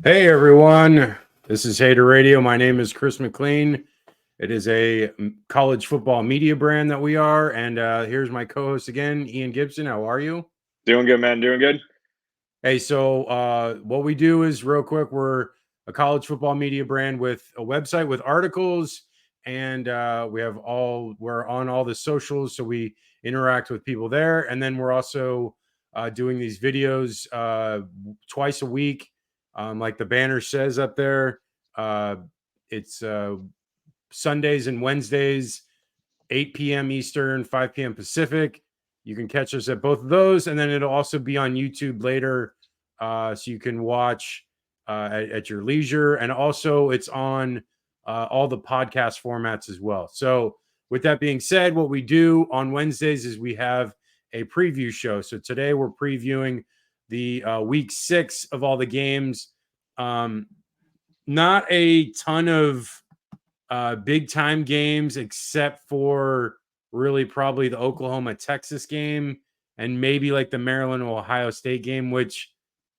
Hey everyone, this is Hater Radio. My name is Chris McLean. It is a college football media brand that we are, and here's my co-host again, Ian Gibson. How are you? Doing good, man. Doing good. Hey, so what we do is real quick. We're a college football media brand with a website with articles, and we're on all the socials, so we interact with people there, and then we're also doing these videos twice a week, like the banner says up there. It's Sundays and Wednesdays, 8 p.m. Eastern, 5 p.m. Pacific. You can catch us at both of those, and then it'll also be on YouTube later, so you can watch at your leisure. And also, it's on all the podcast formats as well. So, with that being said, what we do on Wednesdays is we have a preview show. So today we're previewing the week 6 of all the games. Not a ton of big time games except for really probably the Oklahoma Texas game and maybe like the Maryland Ohio State game, which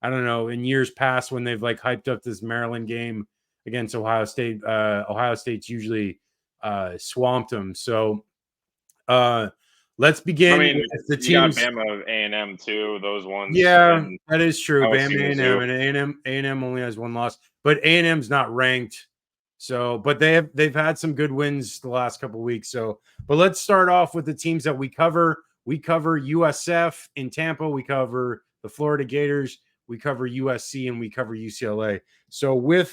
I don't know, in years past when they've like hyped up this Maryland game against Ohio State's usually swamped them. So let's begin with the you got teams. Bama, A&M too. Those ones. Yeah, that is true. LSU Bama, A&M, too. and A&M only has one loss, but A&M's not ranked. So, but they've had some good wins the last couple of weeks. So, but let's start off with the teams that we cover. We cover USF in Tampa. We cover the Florida Gators. We cover USC and we cover UCLA. So,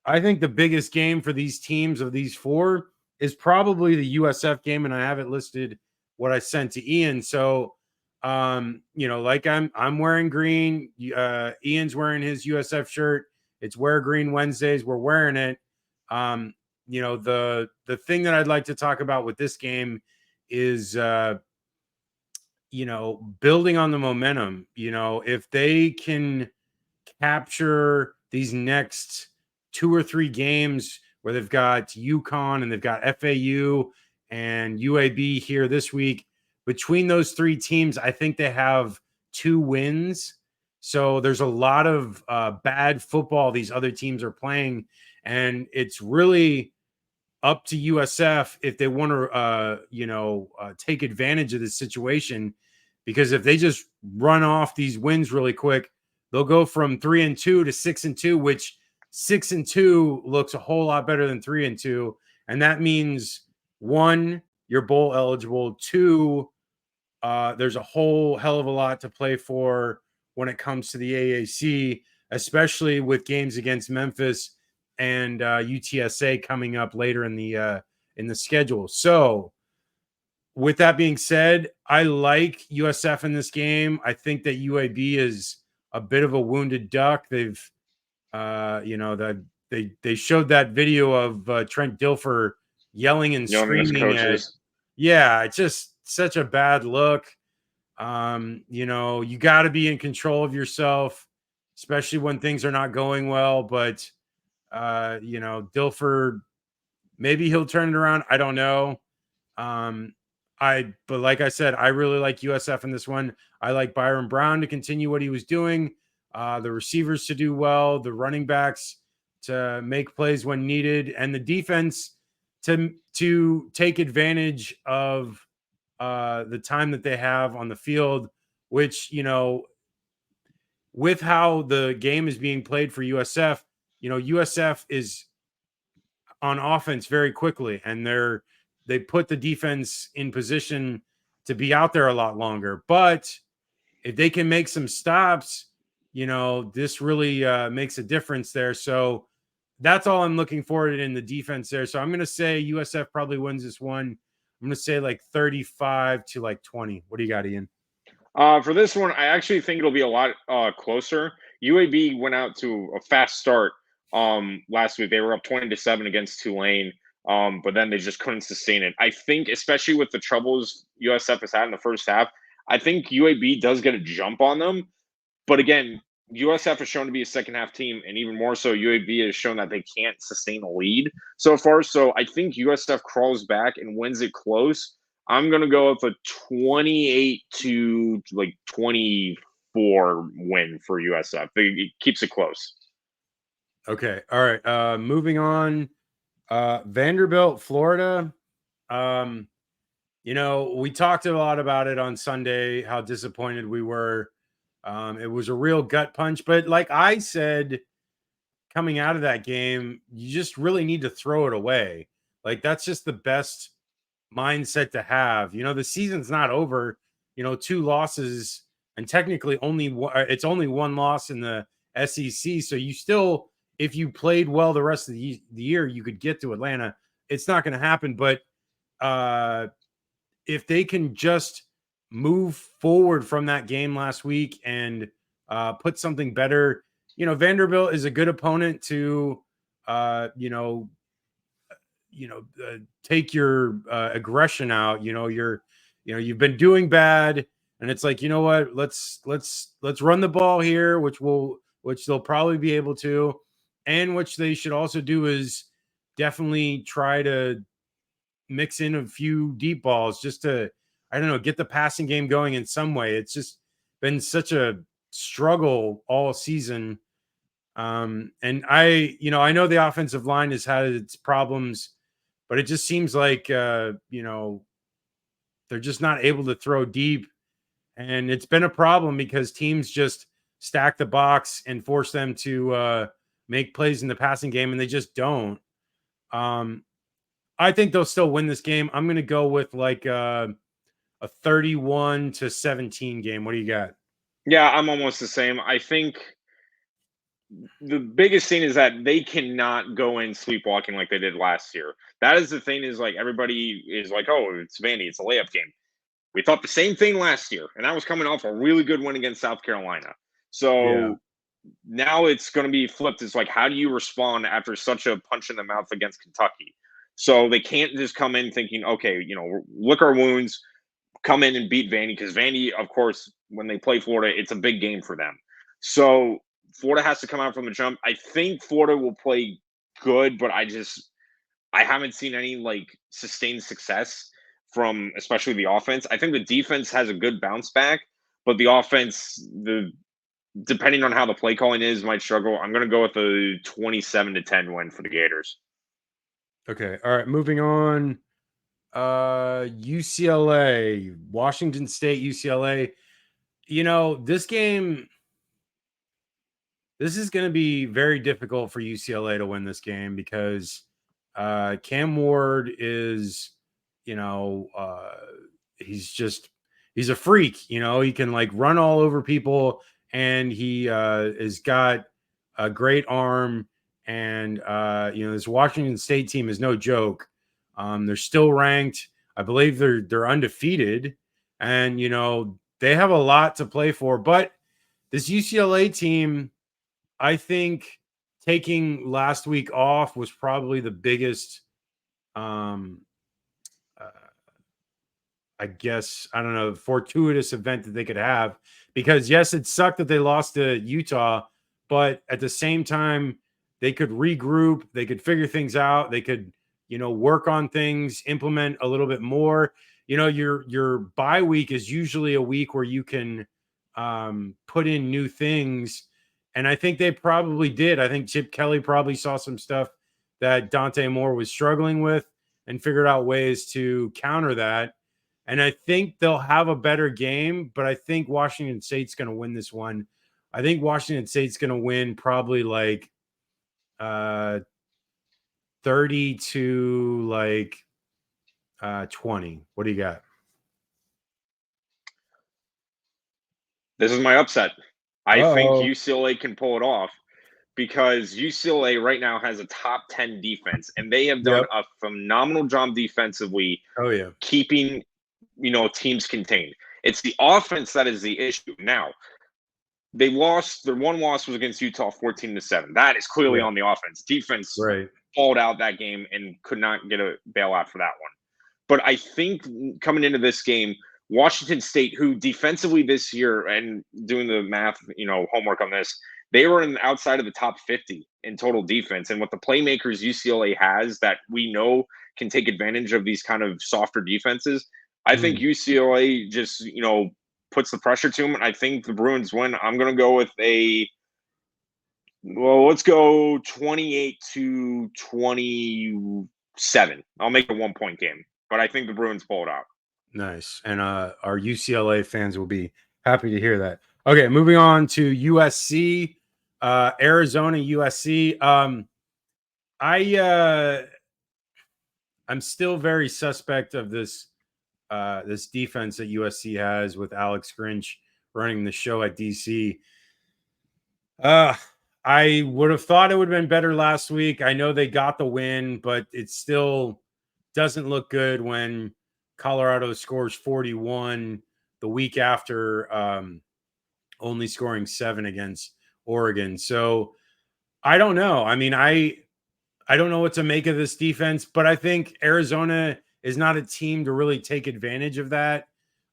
I think the biggest game for these teams of these four is probably the USF game, and I have it listed what I sent to Ian. So, like I'm wearing green. Ian's wearing his USF shirt. It's Wear Green Wednesdays. We're wearing it. The thing that I'd like to talk about with this game is building on the momentum. If they can capture these next 2 or 3 games where they've got UConn and they've got FAU and UAB here this week, between those 3 teams, I think they have 2 wins. So there's a lot of bad football these other teams are playing, and it's really up to USF if they want to, take advantage of this situation. Because if they just run off these wins really quick, they'll go from 3-2 to 6-2, which 6-2 looks a whole lot better than 3-2, and that means 1, you're bowl eligible. 2, there's a whole hell of a lot to play for when it comes to the AAC, especially with games against Memphis and UTSA coming up later in the schedule. So, with that being said, I like USF in this game. I think that UAB is a bit of a wounded duck. They've, they showed that video of Trent Dilfer yelling and screaming at. Yeah, it's just such a bad look. You got to be in control of yourself, especially when things are not going well. But Dilfer, maybe he'll turn it around. I don't know. But like I said, I really like USF in this one. I like Byron Brown to continue what he was doing, the receivers to do well, the running backs to make plays when needed, and the defense to take advantage of the time that they have on the field, which, with how the game is being played for USF, USF is on offense very quickly, and they put the defense in position to be out there a lot longer. But if they can make some stops, this really makes a difference there. So that's all I'm looking for in the defense there. So I'm going to say USF probably wins this one. I'm going to say like 35 to like 20. What do you got, Ian? For this one, I actually think it'll be a lot closer. UAB went out to a fast start last week. They were up 20-7 against Tulane, but then they just couldn't sustain it. I think, especially with the troubles USF has had in the first half, I think UAB does get a jump on them. But again, USF has shown to be a second half team, and even more so, UAB has shown that they can't sustain a lead so far. So I think USF crawls back and wins it close. I'm gonna go with a 28 to like 24 win for USF. It keeps it close. Okay. All right. Moving on. Vanderbilt, Florida. We talked a lot about it on Sunday, how disappointed we were. It was a real gut punch, but like I said, coming out of that game, you just really need to throw it away. Like that's just the best mindset to have. The season's not over. Two losses and technically it's only one loss in the SEC. So you still, if you played well the rest of the year, you could get to Atlanta. It's not going to happen, but if they can just move forward from that game last week and put something better, Vanderbilt is a good opponent to, uh, you know, take your aggression out. You've been doing bad, and it's like, what? Let's run the ball here, which they'll probably be able to, and which they should also do is definitely try to mix in a few deep balls just to, I don't know, get the passing game going in some way. It's just been such a struggle all season. And I know the offensive line has had its problems, but it just seems like, they're just not able to throw deep. And it's been a problem because teams just stack the box and force them to make plays in the passing game, and they just don't. Um, I think they'll still win this game. I'm going to go with like a 31-17 game. What do you got? Yeah, I'm almost the same. I think the biggest thing is that they cannot go in sleepwalking like they did last year. That is the thing, is like everybody is like, oh, it's Vandy, it's a layup game. We thought the same thing last year, and that was coming off a really good win against South Carolina. Yeah. So now it's going to be flipped. It's like, how do you respond after such a punch in the mouth against Kentucky? So they can't just come in thinking, okay, lick our wounds, come in and beat Vandy, because Vandy, of course, when they play Florida, it's a big game for them. So Florida has to come out from the jump. I think Florida will play good, but I haven't seen any like sustained success from especially the offense. I think the defense has a good bounce back, but the offense, depending on how the play calling is, might struggle. I'm going to go with a 27-10 win for the Gators. Okay. All right. Moving on. UCLA, Washington State, UCLA. This game, this is going to be very difficult for UCLA to win this game because Cam Ward is, you know, uh, he's a freak. He can like run all over people, and he has got a great arm. And this Washington State team is no joke. They're still ranked. I believe they're undefeated, and they have a lot to play for. But this UCLA team, I think taking last week off was probably the biggest, um, uh, I guess, I don't know, fortuitous event that they could have. Because, yes, it sucked that they lost to Utah, but at the same time, they could regroup, they could figure things out, they could, work on things, implement a little bit more. Your bye week is usually a week where you can put in new things. And I think they probably did. I think Chip Kelly probably saw some stuff that Dante Moore was struggling with and figured out ways to counter that. And I think they'll have a better game, but I think Washington State's going to win this one. I think Washington State's going to win probably like 30 to like 20. What do you got? This is my upset. I think Oh, UCLA can pull it off because UCLA right now has a top 10 defense, and they have done yep. a phenomenal job defensively Oh, yeah. keeping, teams contained. It's the offense that is the issue. Now, they lost, their one loss was against Utah 14-7. That is clearly Yeah. on the offense. Defense Right. hauled out that game and could not get a bailout for that one. But I think coming into this game, Washington State, who defensively this year, and doing the math, homework on this, they were outside of the top 50 in total defense. And what the playmakers UCLA has that we know can take advantage of these kind of softer defenses, I think Mm. UCLA just, puts the pressure to them. And I think the Bruins win. I'm going to go with a Well, let's go 28-27. I'll make a 1-point game, but I think the Bruins pull it out. Nice. And our UCLA fans will be happy to hear that. Okay, moving on to USC, Arizona, USC. I'm still very suspect of this this defense that USC has with Alex Grinch running the show at DC. I would have thought it would have been better last week. I know they got the win, but it still doesn't look good when Colorado scores 41 the week after only scoring 7 against Oregon. So I don't know. I mean, I don't know what to make of this defense, but I think Arizona is not a team to really take advantage of that.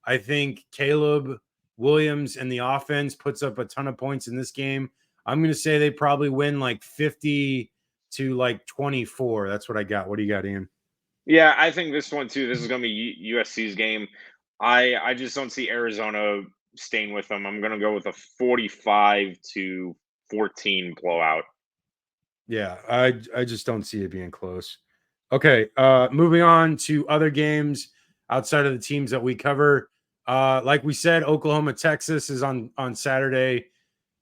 I think Caleb Williams and the offense puts up a ton of points in this game. I'm going to say they probably win like 50 to like 24. That's what I got. What do you got, Ian? Yeah, I think this one too. This is going to be USC's game. I just don't see Arizona staying with them. I'm going to go with a 45-14 blowout. Yeah, I just don't see it being close. Okay, moving on to other games outside of the teams that we cover. Like we said, Oklahoma, Texas is on Saturday.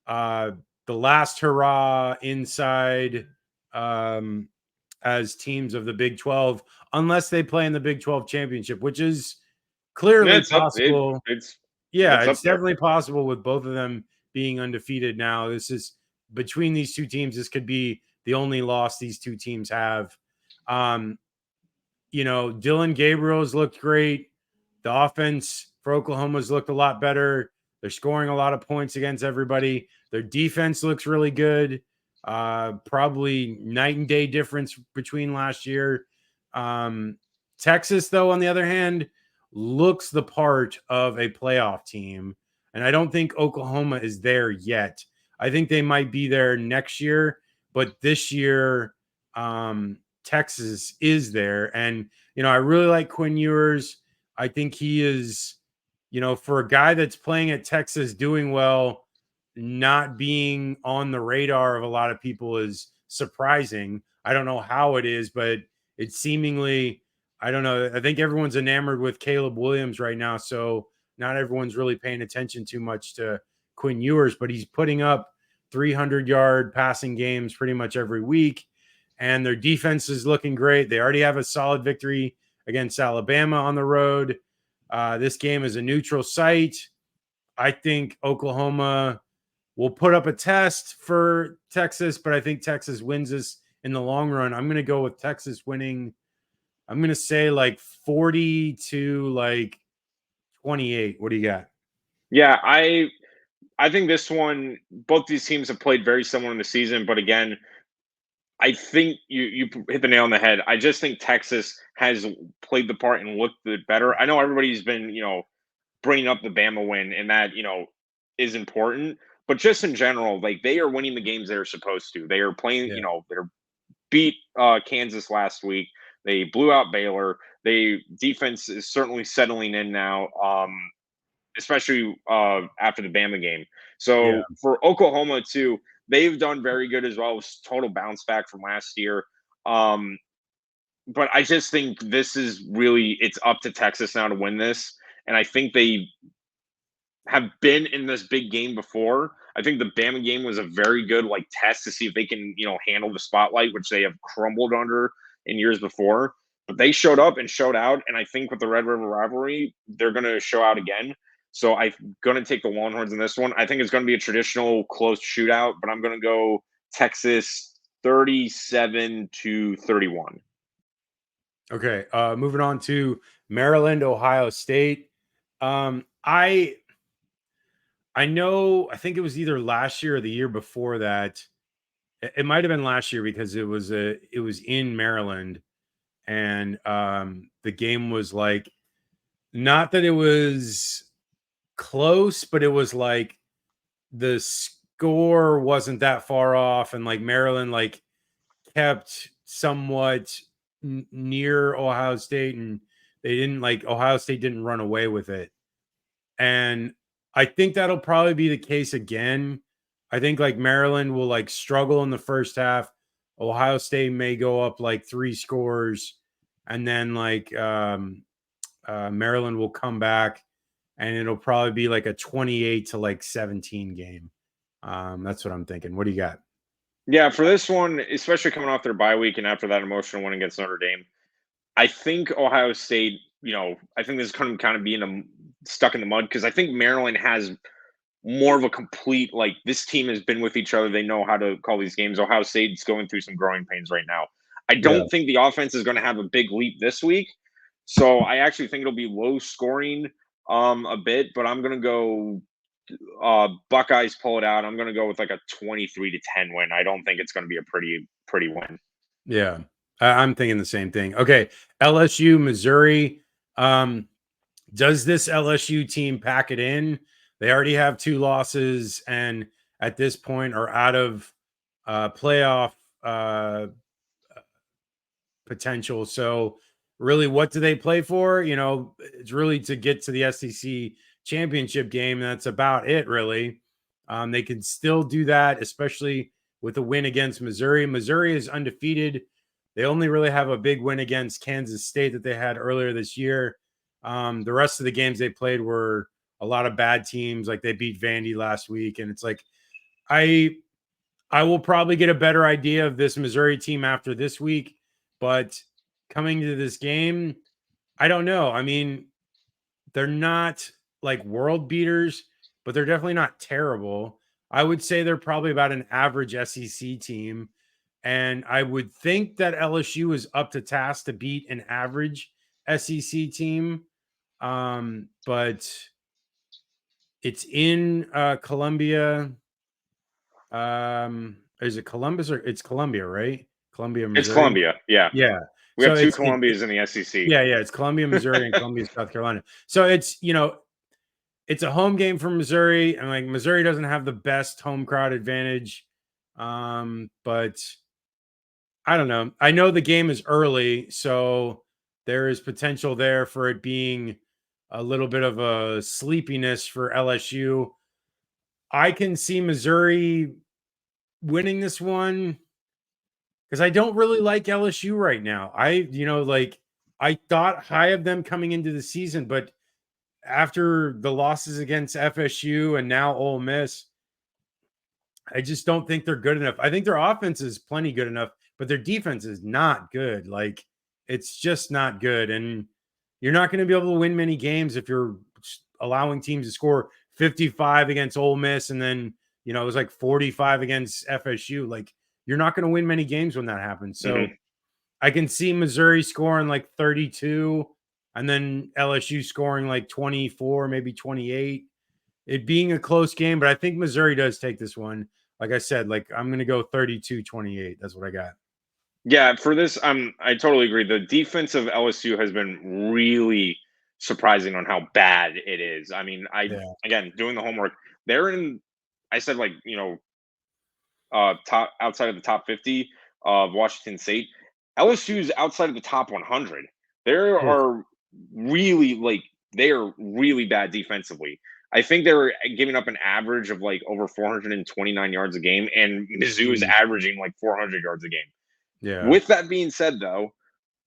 The last hurrah inside as teams of the Big 12, unless they play in the Big 12 championship, which is clearly It's up. possible. Yeah, It's up it's there. definitely possible with both of them being undefeated now. This is between these two teams. This could be the only loss these two teams have. Dylan Gabriel's looked great. The offense for Oklahoma's looked a lot better. They're scoring a lot of points against everybody. Their defense looks really good. Probably night and day difference between last year. Texas, though, on the other hand, looks the part of a playoff team. And I don't think Oklahoma is there yet. I think they might be there next year, but this year, Texas is there. And, I really like Quinn Ewers. I think he is, for a guy that's playing at Texas doing well, not being on the radar of a lot of people is surprising. I don't know how it is, but it's seemingly, I don't know. I think everyone's enamored with Caleb Williams right now. So not everyone's really paying attention too much to Quinn Ewers, but he's putting up 300-yard passing games pretty much every week. And their defense is looking great. They already have a solid victory against Alabama on the road. This game is a neutral site. I think Oklahoma will put up a test for Texas, but I think Texas wins this in the long run. I'm going to go with Texas winning. I'm going to say like 40 to like 28. What do you got? Yeah, I think this one, both these teams have played very similar in the season, but again, I think you hit the nail on the head. I just think Texas has played the part and looked better. I know everybody's been, bringing up the Bama win, and that, is important. But just in general, like, they are winning the games they're supposed to. They are playing, Yeah. they're beat Kansas last week. They blew out Baylor. Defense is certainly settling in now, especially after the Bama game. Yeah. So for Oklahoma too, they've done very good as well. It was total bounce back from last year. But I just think this is really, it's up to Texas now to win this. And I think they have been in this big game before. I think the Bama game was a very good test to see if they can, handle the spotlight, which they have crumbled under in years before. But they showed up and showed out. And I think with the Red River rivalry, they're going to show out again. So I'm going to take the Longhorns in this one. I think it's going to be a traditional close shootout, but I'm going to go Texas 37-31. Okay. Moving on to Maryland, Ohio State. I know, I think it was either last year or the year before that. It might have been last year because it was in Maryland, and the game was like, not that it was close, but it was like the score wasn't that far off, and like Maryland kept somewhat near Ohio State, and Ohio State didn't run away with it. And I think that'll probably be the case again. I think like Maryland will like struggle in the first half. Ohio State may go up like 3 scores, and then like Maryland will come back, and it'll probably be like a 28 to like 17 game. That's what I'm thinking. What do you got? Yeah, for this one, especially coming off their bye week and after that emotional win against Notre Dame, I think Ohio State, I think this is going to kind of be stuck in the mud because I think Maryland has more of a complete, like, this team has been with each other. They know how to call these games. Ohio State's going through some growing pains right now. I Yeah. don't think the offense is going to have a big leap this week. So I actually think it'll be low scoring a bit, but I'm going to go Buckeyes pull it out. I'm going to go with like a 23-10 win. I don't think it's going to be a pretty win. Yeah. I'm thinking the same thing. Okay. LSU, Missouri. Does this LSU team pack it in? They already have 2 losses and at this point are out of playoff potential. So, really, what do they play for? It's really to get to the SEC championship game. And that's about it, really. They can still do that, especially with a win against Missouri. Missouri is undefeated. They only really have a big win against Kansas State that they had earlier this year. The rest of the games they played were a lot of bad teams. Like they beat Vandy last week, and it's like I I will probably get a better idea of this Missouri team after this week, but coming to this game, I don't know. I mean, they're not like world beaters, but they're definitely not terrible. I would say they're probably about an average SEC team. And I would think that LSU is up to task to beat an average SEC team. But it's in Columbia. Is it Columbus or it's Columbia, right? Columbia, It's Missouri. Columbia. Yeah. Yeah. We have So two it's Columbias in the SEC. yeah, it's Columbia, Missouri, and Columbia, South Carolina. So it's a home game for Missouri, and like Missouri doesn't have the best home crowd advantage. But I don't know. I know the game is early, so there is potential there for it being a little bit of a sleepiness for LSU. I can see Missouri winning this one because I don't really like LSU right now. I thought high of them coming into the season, but after the losses against FSU and now Ole Miss, I just don't think they're good enough. I think their offense is plenty good enough, but their defense is not good. Like it's just not good. And you're not going to be able to win many games if you're allowing teams to score 55 against Ole Miss and then, it was like 45 against FSU. Like you're not going to win many games when that happens. So Mm-hmm. I can see Missouri scoring like 32 and then LSU scoring like 24, maybe 28. It being a close game, but I think Missouri does take this one. Like I said, like I'm going to go 32-28. That's what I got. Yeah, for this, I totally agree. The defense of LSU has been really surprising on how bad it is. I mean, Yeah. again doing the homework. They're in. I said like top outside of the top 50 of Washington State. LSU's outside of the top 100. There Oof. are really they are really bad defensively. I think they were giving up an average of like over 429 yards a game, and Mizzou is Jeez. averaging like 400 yards a game. Yeah. With that being said, though,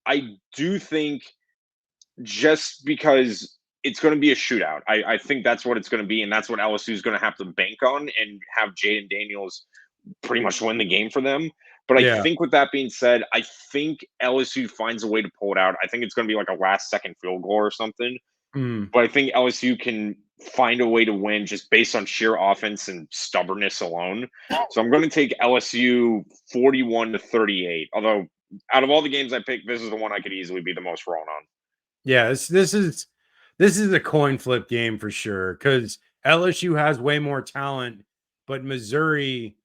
I do think just because it's going to be a shootout, I think that's what it's going to be, and that's what LSU is going to have to bank on and have Jaden Daniels pretty much win the game for them. But I Yeah. think with that being said, I think LSU finds a way to pull it out. I think it's going to be like a last second field goal or something. Mm. But I think LSU can find a way to win just based on sheer offense and stubbornness alone. So I'm going to take LSU 41-38. Although out of all the games I picked, this is the one I could easily be the most wrong on. Yeah. This is a coin flip game for sure because LSU has way more talent, but Missouri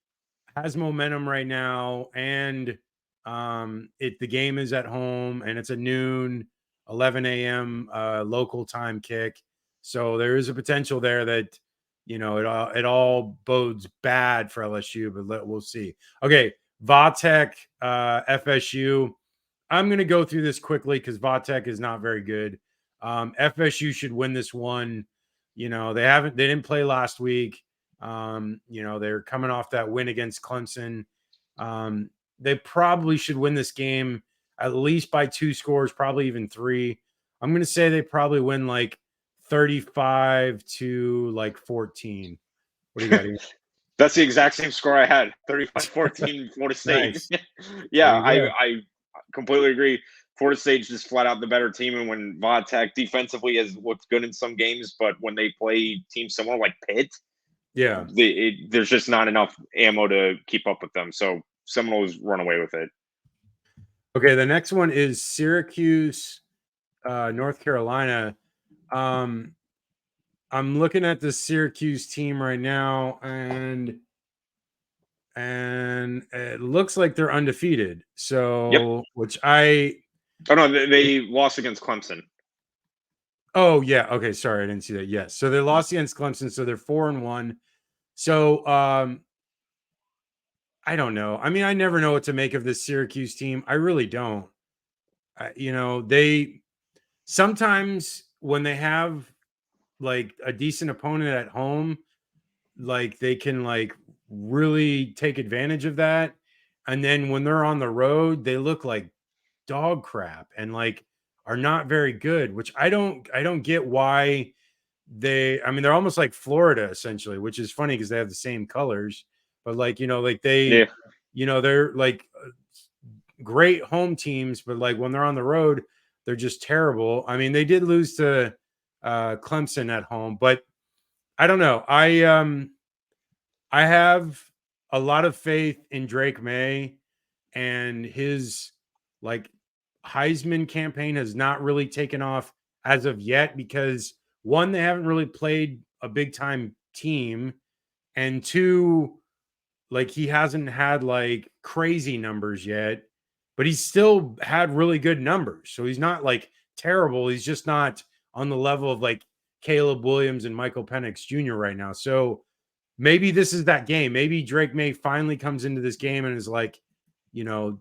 has momentum right now, and the game is at home, and it's a noon, 11 a.m. Local time kick. So there is a potential there that it all bodes bad for LSU, but we'll see. Okay, Vatek, FSU. I'm going to go through this quickly because Vatek is not very good. FSU should win this one. They didn't play last week. They're coming off that win against Clemson. They probably should win this game at least by 2 scores, probably even 3. I'm going to say they probably win like 35 to like 14. What do you got here? That's the exact same score I had, 35-14 Florida State. Nice. There Yeah, you go. I completely agree. Florida State's just flat out the better team, and when Vodtech defensively has looked good in some games, but when they play teams similar like Pitt, Yeah. there's just not enough ammo to keep up with them. So Seminoles run away with it. Okay, the next one is Syracuse, North Carolina. I'm looking at the Syracuse team right now, and it looks like they're undefeated. Yep. So, Oh no, they lost against Clemson. Oh yeah, okay. Sorry, I didn't see that. Yes, so they lost against Clemson, so they're 4-1. So, I don't know. I mean, I never know what to make of this Syracuse team. I really don't. They sometimes when they have like a decent opponent at home, like they can like really take advantage of that. And then when they're on the road, they look like dog crap and like are not very good, which I don't get why they're almost like Florida essentially, which is funny because they have the same colors, but Yeah. they're like great home teams, but like when they're on the road, they're just terrible. I mean, they did lose to Clemson at home, but I don't know. I have a lot of faith in Drake May, and his like Heisman campaign has not really taken off as of yet because one, they haven't really played a big time team, and two, like he hasn't had like crazy numbers yet, but he's still had really good numbers. So he's not like terrible. He's just not on the level of like Caleb Williams and Michael Penix Jr. right now. So maybe this is that game. Maybe Drake May finally comes into this game and is like, you know,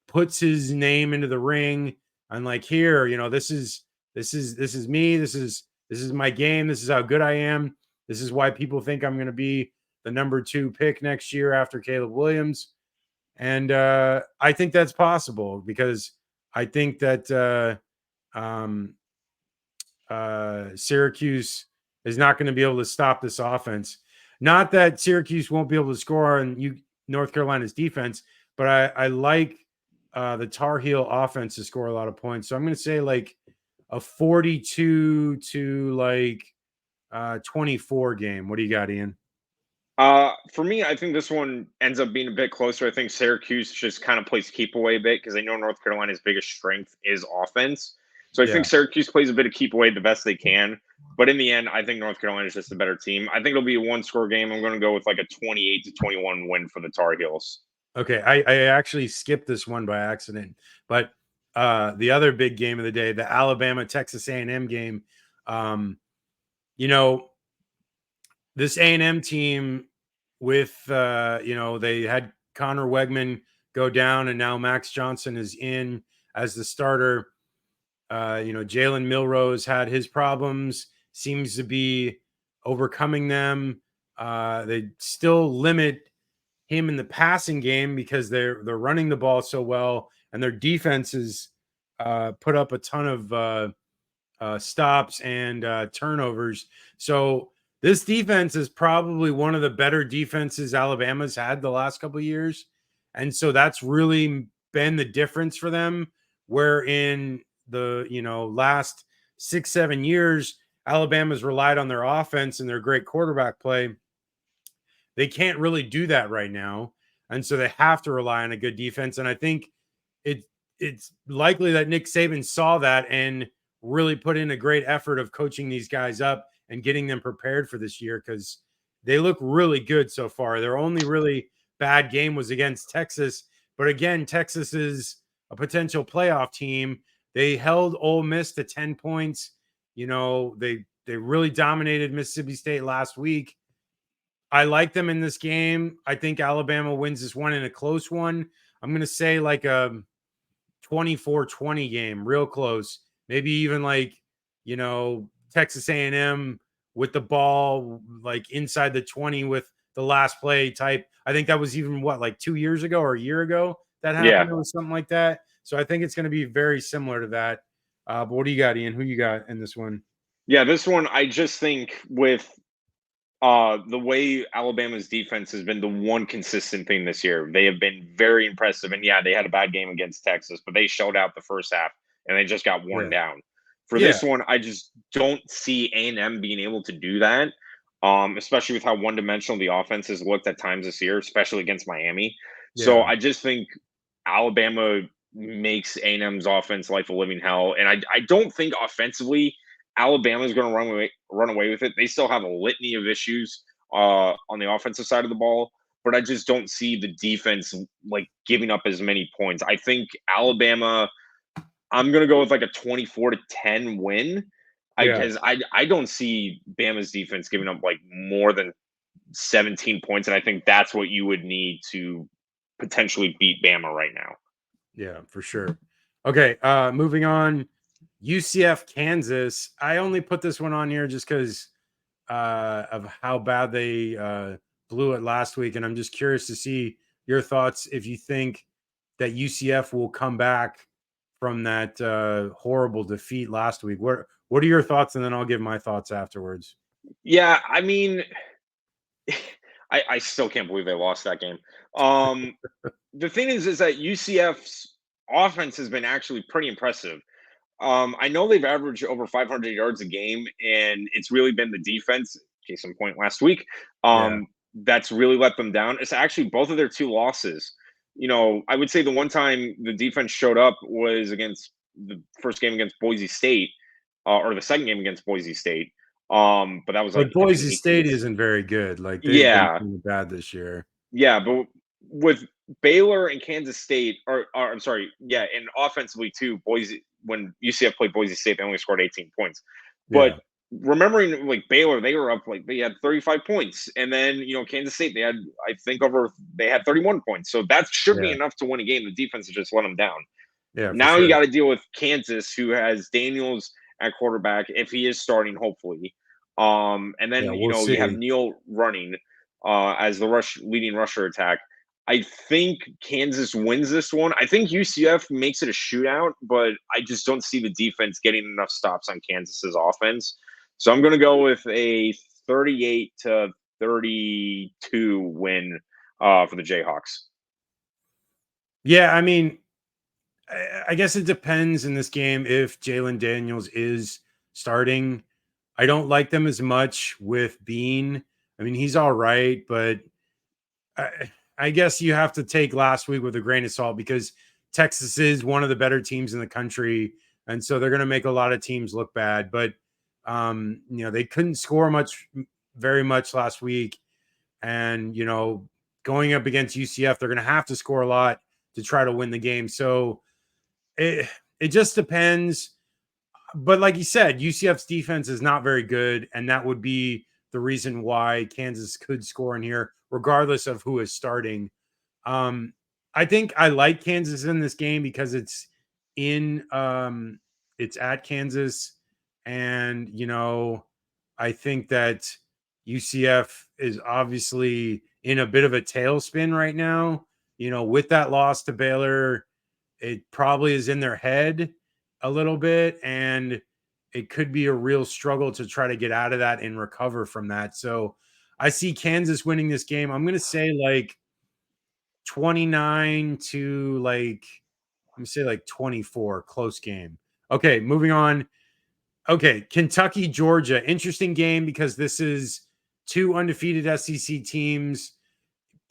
puts his name into the ring and like, here, this is me. This is my game. This is how good I am. This is why people think I'm going to be the number 2 pick next year after Caleb Williams. And I think that's possible because I think that Syracuse is not going to be able to stop this offense. Not that Syracuse won't be able to score on North Carolina's defense, but I like the Tar Heel offense to score a lot of points. So I'm going to say like a 42 to like 24 game. What do you got, Ian? For me, I think this one ends up being a bit closer. I think Syracuse just kind of plays keep away a bit because they know North Carolina's biggest strength is offense. So I Yeah. think Syracuse plays a bit of keep away the best they can. But in the end, I think North Carolina is just a better team. I think it'll be a 1-score game. I'm going to go with like a 28-21 win for the Tar Heels. Okay. I actually skipped this one by accident, but the other big game of the day, the Alabama Texas A&M game, you know, this A&M team with they had Connor Wegman go down and now Max Johnson is in as the starter. Jalen Milrose had his problems, seems to be overcoming them. They still limit him in the passing game because they're running the ball so well, and their defenses put up a ton of stops and turnovers. So this defense is probably one of the better defenses Alabama's had the last couple of years. And so that's really been the difference for them, where in the, last 6-7 years, Alabama's relied on their offense and their great quarterback play. They can't really do that right now. And so they have to rely on a good defense. And I think it's likely that Nick Saban saw that and really put in a great effort of coaching these guys up and getting them prepared for this year because they look really good so far. Their only really bad game was against Texas. But again, Texas is a potential playoff team. They held Ole Miss to 10 points. They really dominated Mississippi State last week. I like them in this game. I think Alabama wins this one in a close one. I'm going to say like a 24-20 game, real close. Maybe even like, Texas A&M with the ball like inside the 20 with the last play type. I think that was even like 2 years ago or a year ago that happened. Yeah. It was something like that. So I think it's going to be very similar to that. But what do you got, Ian? Who you got in this one? Yeah, this one I just think with the way Alabama's defense has been the one consistent thing this year. They have been very impressive. And yeah, they had a bad game against Texas, but they showed out the first half and they just got worn Yeah. down. For Yeah. this one, I just don't see A&M being able to do that, especially with how one-dimensional the offense has looked at times this year, especially against Miami. So Yeah. I just think Alabama makes A&M's offense life a living hell. And I don't think offensively Alabama's going to run away with it. They still have a litany of issues on the offensive side of the ball, but I just don't see the defense like giving up as many points. I think Alabama. I'm going to go with like a 24-10 win. Yeah. I don't see Bama's defense giving up like more than 17 points, and I think that's what you would need to potentially beat Bama right now. Yeah, for sure. Okay, moving on. UCF Kansas. I only put this one on here just because of how bad they blew it last week, and I'm just curious to see your thoughts if you think that UCF will come back from that horrible defeat last week. What are your thoughts? And then I'll give my thoughts afterwards. Yeah, I mean, I still can't believe they lost that game. The thing is that UCF's offense has been actually pretty impressive. I know they've averaged over 500 yards a game, and it's really been the defense. Case in point, last week, Yeah. that's really let them down. It's actually both of their two losses. You know, I would say the one time the defense showed up was against the first game against Boise State, or the second game against Boise State. But that was like But I think Boise 18. State isn't very good. Like they've been Yeah, pretty bad this year. yeah, but with Baylor and Kansas State, or I'm sorry, yeah, and offensively too, Boise when UCF played Boise State, they only scored 18 points. But Yeah. remembering like Baylor, they were up like they had 35 points, and then Kansas State, they had they had 31 points. So that should be Yeah. enough to win a game. The defense has just let them down. Yeah, for Now you sure. got to deal with Kansas, who has Daniels at quarterback if he is starting, hopefully. And Yeah, then we'll you have see. Neal running as the leading rusher attack. I think Kansas wins this one. I think UCF makes it a shootout, but I just don't see the defense getting enough stops on Kansas's offense. So I'm going to go with a 38-32 win for the Jayhawks. Yeah, I mean, I guess it depends in this game if Jalen Daniels is starting. I don't like them as much with Bean. I mean, he's all right, but I guess you have to take last week with a grain of salt because Texas is one of the better teams in the country, and so they're going to make a lot of teams look bad. But they couldn't score very much last week, and going up against UCF, they're going to have to score a lot to try to win the game. So it just depends. But like you said, UCF's defense is not very good, and that would be the reason why Kansas could score in here, regardless of who is starting. I think I like Kansas in this game because it's it's at Kansas, and I think that UCF is obviously in a bit of a tailspin right now. With that loss to Baylor, it probably is in their head a little bit, and it could be a real struggle to try to get out of that and recover from that. So I see Kansas winning this game. I'm going to say like 29 to like, I'm going to say like 24, close game. Okay, moving on. Okay, Kentucky, Georgia. Interesting game because this is two undefeated SEC teams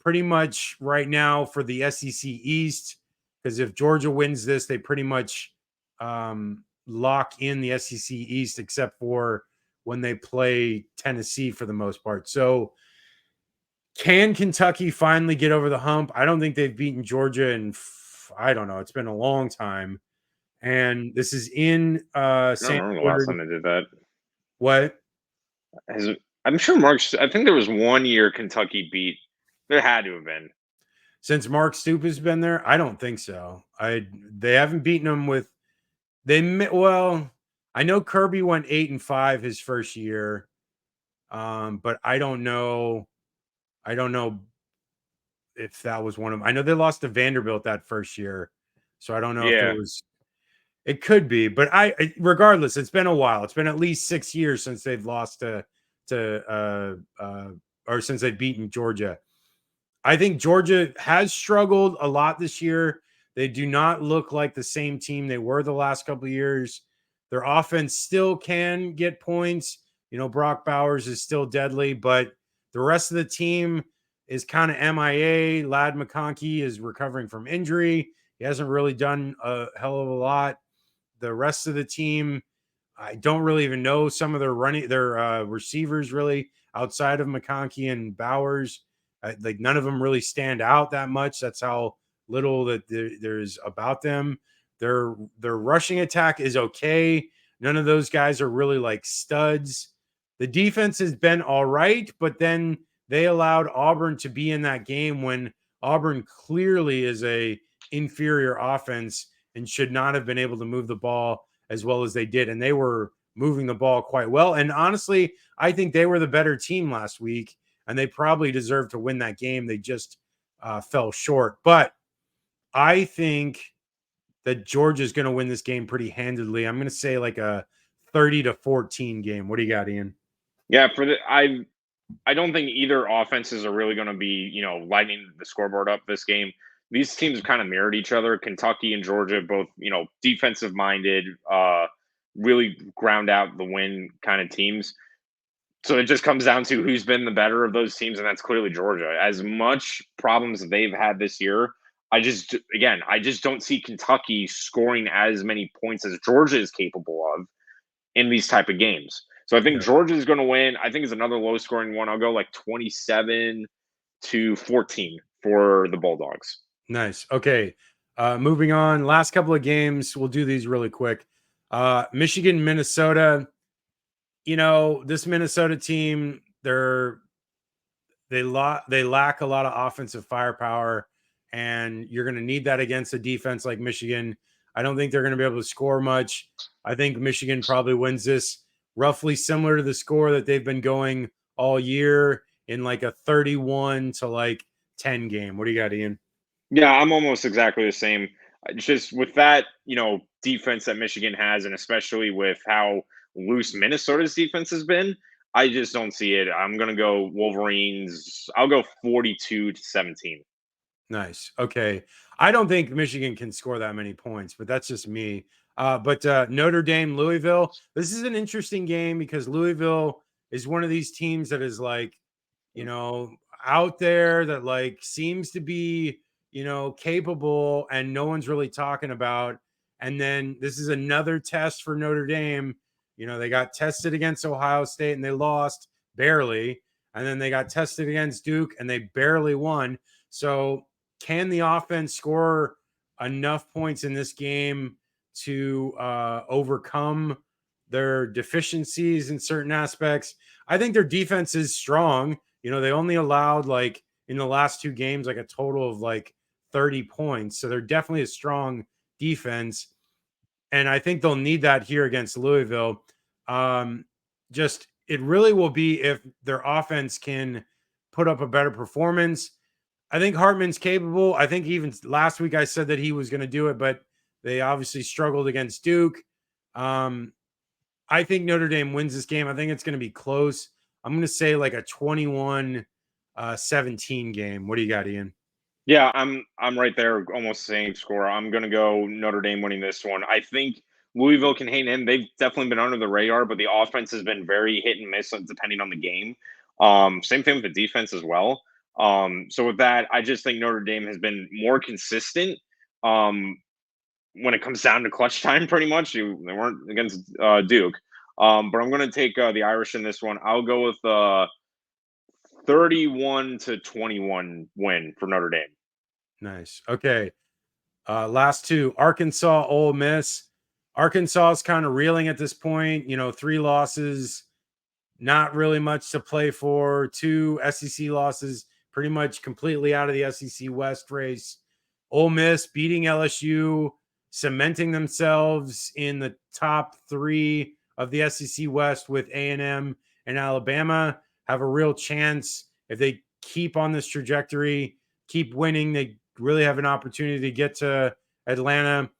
pretty much right now for the SEC East. Because if Georgia wins this, they pretty much lock in the SEC East, except for when they play Tennessee for the most part. So, can Kentucky finally get over the hump? I don't think they've beaten Georgia in, I don't know, it's been a long time. And this is in I don't remember the last Sanford. time they did that. What? I'm sure Mark's. I think there was one year Kentucky beat. There had to have been. Since Mark Stoop has been there, I don't think so. They haven't beaten them with I know Kirby went 8-5 his first year. But I don't know. I don't know if that was one of them. I know they lost to Vanderbilt that first year, so I don't know if it Yeah. was. It could be, but regardless, it's been a while. It's been at least 6 years since they've lost or since they've beaten Georgia. I think Georgia has struggled a lot this year. They do not look like the same team they were the last couple of years. Their offense still can get points. Brock Bowers is still deadly, but the rest of the team is kind of MIA. Ladd McConkey is recovering from injury. He hasn't really done a hell of a lot. The rest of the team, I don't really even know some of their receivers really outside of McConkey and Bowers. Like none of them really stand out that much. That's how little that there's about them. Their rushing attack is okay. None of those guys are really like studs. The defense has been all right, but then they allowed Auburn to be in that game when Auburn clearly is a inferior offense and should not have been able to move the ball as well as they did. And they were moving the ball quite well. And honestly, I think they were the better team last week, and they probably deserved to win that game. They just fell short. But I think that Georgia's going to win this game pretty handedly. I'm going to say like a 30-14 game. What do you got, Ian? Yeah, I don't think either offenses are really going to be, lighting the scoreboard up this game. These teams kind of mirrored each other. Kentucky and Georgia, both, defensive minded, really ground out the win kind of teams. So it just comes down to who's been the better of those teams, and that's clearly Georgia. As much problems they've had this year, I just don't see Kentucky scoring as many points as Georgia is capable of in these type of games. So I think Yeah. Georgia is going to win. I think it's another low scoring one. I'll go like 27-14 for the Bulldogs. Nice. Okay. Moving on. Last couple of games. We'll do these really quick. Michigan, Minnesota. This Minnesota team, they lack a lot of offensive firepower, and you're going to need that against a defense like Michigan. I don't think they're going to be able to score much. I think Michigan probably wins this roughly similar to the score that they've been going all year in like a 31-10 game. What do you got, Ian? Yeah, I'm almost exactly the same. Just with that, defense that Michigan has, and especially with how loose Minnesota's defense has been, I just don't see it. I'm going to go Wolverines. I'll go 42-17. Nice. Okay. I don't think Michigan can score that many points, but that's just me. But Notre Dame, Louisville, this is an interesting game because Louisville is one of these teams that is like, out there that like seems to be, capable and no one's really talking about. And then this is another test for Notre Dame. They got tested against Ohio State and they lost barely. And then they got tested against Duke and they barely won. So can the offense score enough points in this game to overcome their deficiencies in certain aspects? I think their defense is strong. They only allowed like in the last two games like a total of like 30 points. So they're definitely a strong defense. And I think they'll need that here against Louisville. Just it really will be if their offense can put up a better performance. I think Hartman's capable. I think even last week I said that he was going to do it, but they obviously struggled against Duke. I think Notre Dame wins this game. I think it's going to be close. I'm going to say like a 21-17 game. What do you got, Ian? Yeah, I'm right there, almost the same score. I'm going to go Notre Dame winning this one. I think Louisville can hang in. They've definitely been under the radar, but the offense has been very hit and miss depending on the game. Same thing with the defense as well. So with that, I just think Notre Dame has been more consistent when it comes down to clutch time. Pretty much, they weren't against Duke, but I'm going to take the Irish in this one. I'll go with 31-21 win for Notre Dame. Nice. Okay. Last two, Arkansas, Ole Miss. Arkansas is kind of reeling at this point. 3 losses, not really much to play for. 2 SEC losses, pretty much completely out of the SEC West race. Ole Miss beating LSU, cementing themselves in the top 3 of the SEC West with A&M and Alabama have a real chance if they keep on this trajectory, keep winning. They really have an opportunity to get to Atlanta.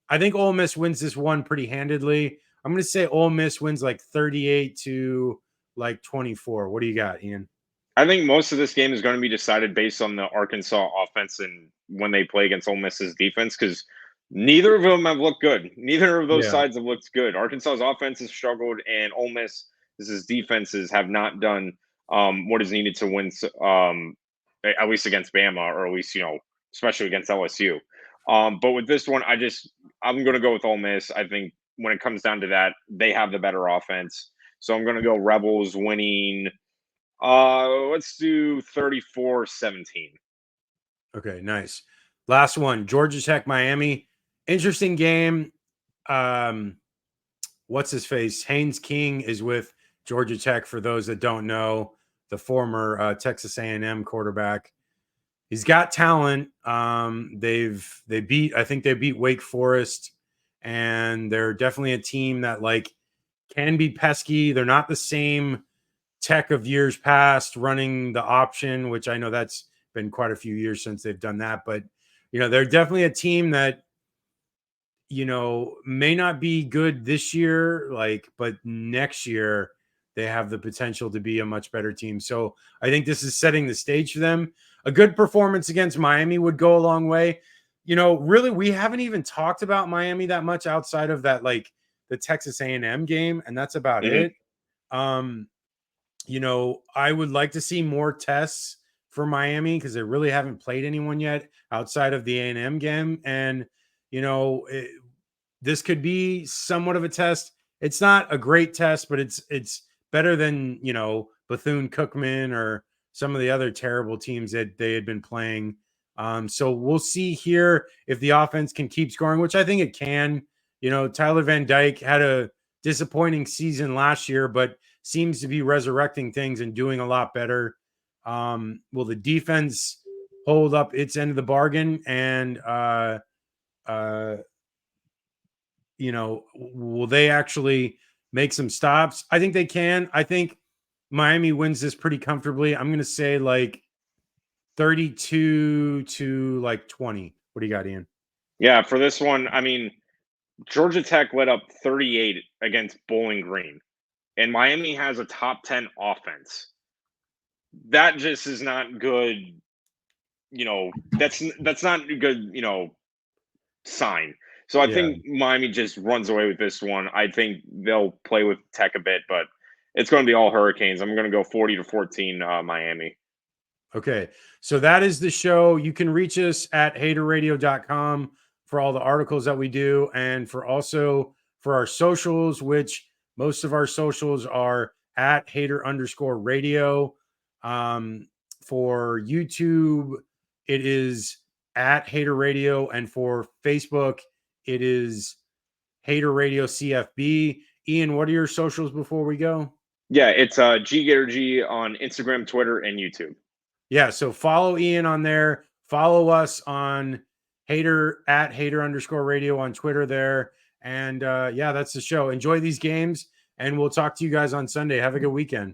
I think Ole Miss wins this one pretty handedly. I'm going to say Ole Miss wins like 38 to like 24. What do you got, Ian? I think most of this game is going to be decided based on the Arkansas offense and when they play against Ole Miss's defense, because neither of them have looked good. Neither of those sides have looked good. Arkansas's offense has struggled, and Ole Miss's defenses have not done what is needed to win, at least against Bama, or at least, especially against LSU. But with this one, I'm going to go with Ole Miss. I think when it comes down to that, they have the better offense. So I'm going to go Rebels winning. Let's do 34-17. Okay, nice. Last one, Georgia Tech, Miami. Interesting game. What's his face? Haynes King is with Georgia Tech. For those that don't know, the former Texas A&M quarterback. He's got talent. They beat Wake Forest, and they're definitely a team that can be pesky. They're not the same Tech of years past running the option, which I know that's been quite a few years since they've done that. But, they're definitely a team that, may not be good this year, but next year they have the potential to be a much better team. So I think this is setting the stage for them. A good performance against Miami would go a long way. Really, we haven't even talked about Miami that much outside of that, the Texas A&M game, and that's about it. I would like to see more tests for Miami because they really haven't played anyone yet outside of the A&M game. And, this could be somewhat of a test. It's not a great test, but it's better than, Bethune-Cookman or some of the other terrible teams that they had been playing. So we'll see here if the offense can keep scoring, which I think it can. Tyler Van Dyke had a disappointing season last year, but seems to be resurrecting things and doing a lot better. Will the defense hold up its end of the bargain? And, will they actually make some stops? I think they can. I think Miami wins this pretty comfortably. I'm going to say 32 to 20. What do you got, Ian? Yeah, for this one, Georgia Tech led up 38 against Bowling Green, and Miami has a top 10 offense. That just is not good. That's not a good, sign. So I think Miami just runs away with this one. I think they'll play with Tech a bit, but it's going to be all Hurricanes. I'm going to go 40-14 Miami. Okay, so that is the show. You can reach us at haterradio.com for all the articles that we do, and for our socials, which most of our socials are at hater_radio. For YouTube, it is at Hater Radio, and for Facebook, it is Hater Radio CFB. Ian, what are your socials before we go? Yeah, it's GGatorG on Instagram, Twitter, and YouTube. Yeah, so follow Ian on there. Follow us on at Hater_radio on Twitter there. And that's the show. Enjoy these games, and we'll talk to you guys on Sunday. Have a good weekend.